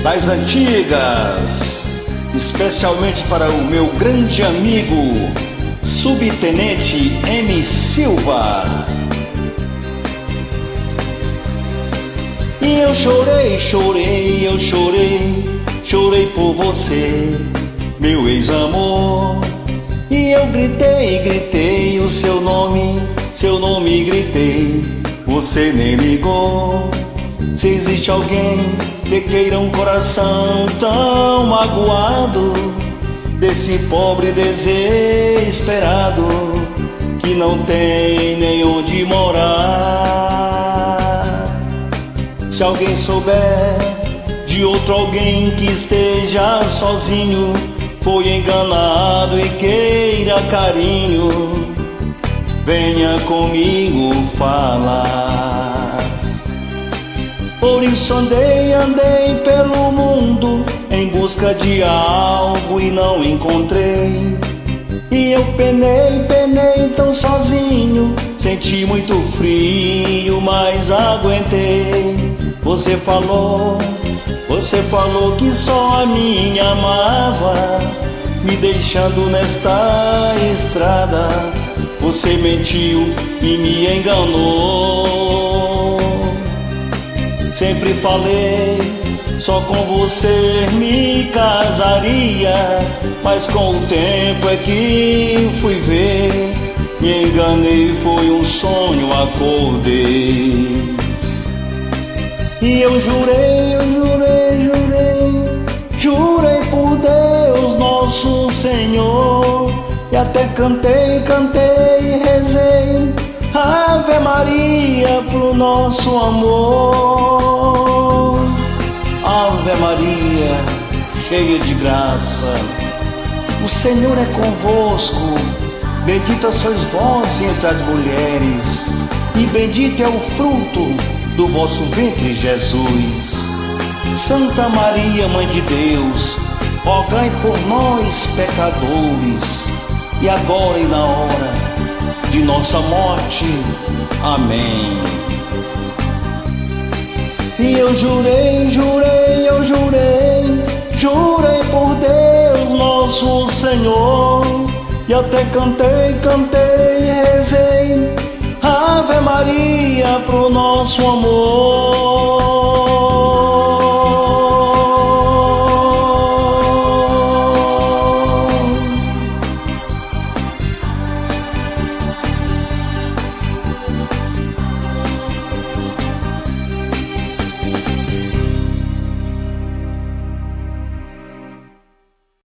das antigas, especialmente para o meu grande amigo Subtenente M. Silva. E eu chorei, chorei, eu chorei, chorei por você, meu ex-amor. E eu gritei, gritei o seu nome gritei, você nem ligou. Se existe alguém que queira um coração tão magoado, desse pobre desesperado que não tem nem onde morar. Se alguém souber de outro alguém que esteja sozinho, foi enganado e queira carinho, venha comigo falar. Por isso andei pelo mundo em busca de algo e não encontrei. E eu penei tão sozinho, senti muito frio, mas aguentei. Você falou que só a mim amava, me deixando nesta estrada. Você mentiu e me enganou. Sempre falei, só com você me casaria, mas com o tempo é que fui ver, me enganei, foi um sonho, acordei. E eu jurei por Deus nosso Senhor, e até cantei e rezei Ave Maria pro nosso amor. Ave Maria, cheia de graça, o Senhor é convosco, bendita sois vós entre as mulheres, e bendito é o fruto do vosso ventre, Jesus. Santa Maria, Mãe de Deus, rogai por nós, pecadores, e agora e na hora de nossa morte. Amém. E eu jurei por Deus nosso Senhor, e até cantei e rezei Ave Maria pro nosso amor.